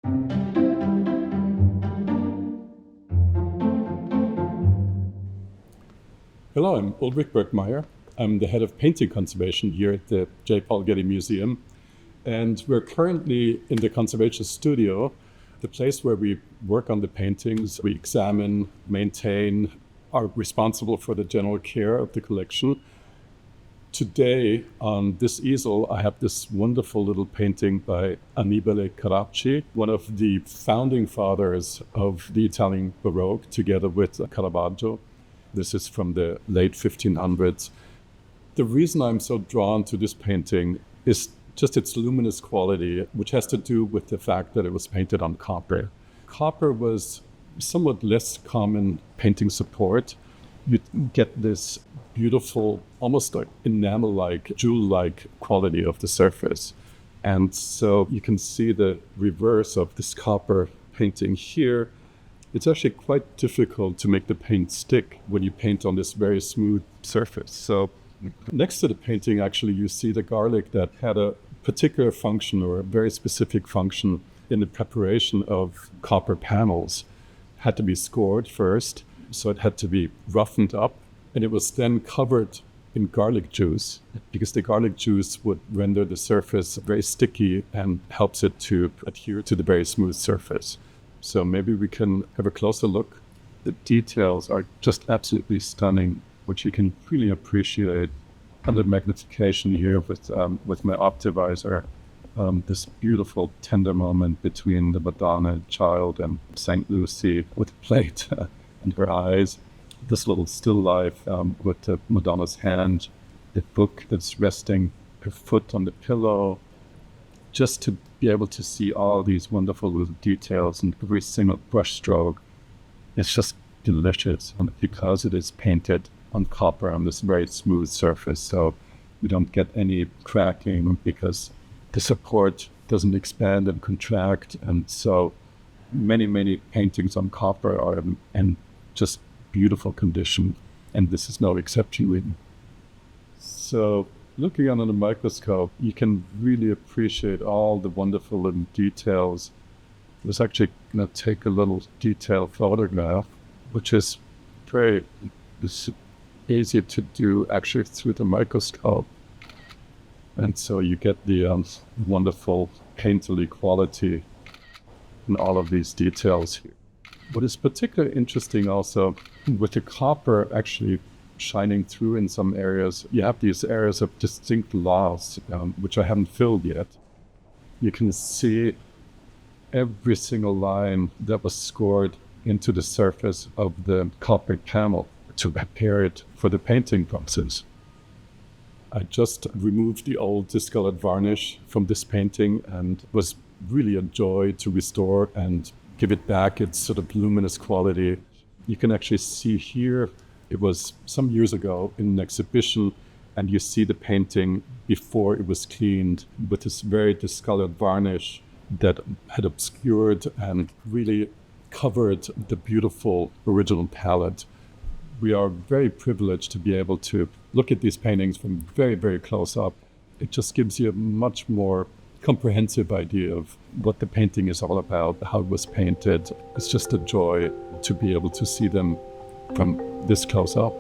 Hello, I'm Ulrich Bergmeier. I'm the head of painting conservation here at the J. Paul Getty Museum. And we're currently in the conservation studio, the place where we work on the paintings. We examine, maintain, are responsible for the general care of the collection. Today, on this easel, I have this wonderful little painting by Annibale Carracci, one of the founding fathers of the Italian Baroque, together with Caravaggio. This is from the late 1500s. The reason I'm so drawn to this painting is just its luminous quality, which has to do with the fact that it was painted on copper. Copper was somewhat less common painting support. You get this beautiful, almost like enamel-like, jewel-like quality of the surface. And so you can see the reverse of this copper painting here. It's actually quite difficult to make the paint stick when you paint on this very smooth surface. So next to the painting, actually, you see the garlic that had a particular function or a very specific function in the preparation of copper panels. It had to be scored first, so it had to be roughened up, and it was then covered in garlic juice because the garlic juice would render the surface very sticky and helps it to adhere to the very smooth surface. So maybe we can have a closer look. The details are just absolutely stunning, which you can really appreciate under magnification here with my Optivisor. This beautiful tender moment between the Madonna child and Saint Lucy with the plate and her eyes. This little still life with the Madonna's hand, the book that's resting her foot on the pillow. Just to be able to see all these wonderful little details in every single brush stroke, it's just delicious because it is painted on copper on this very smooth surface. So we don't get any cracking because the support doesn't expand and contract. And so many paintings on copper are in just beautiful condition. And this is no exception. So looking under the microscope, you can really appreciate all the wonderful little details. I was actually going to take a little detailed photograph, which is very easy to do actually through the microscope. And so you get the wonderful painterly quality in all of these details here. What is particularly interesting also, with the copper actually shining through in some areas, you have these areas of distinct loss, which I haven't filled yet. You can see every single line that was scored into the surface of the copper panel to prepare it for the painting process. I just removed the old discolored varnish from this painting and it was really a joy to restore and give it back its sort of luminous quality. You can actually see here, it was some years ago in an exhibition, and you see the painting before it was cleaned with this very discolored varnish that had obscured and really covered the beautiful original palette. We are very privileged to be able to look at these paintings from very, very close up. It just gives you a much more comprehensive idea of what the painting is all about, how it was painted. It's just a joy to be able to see them from this close up.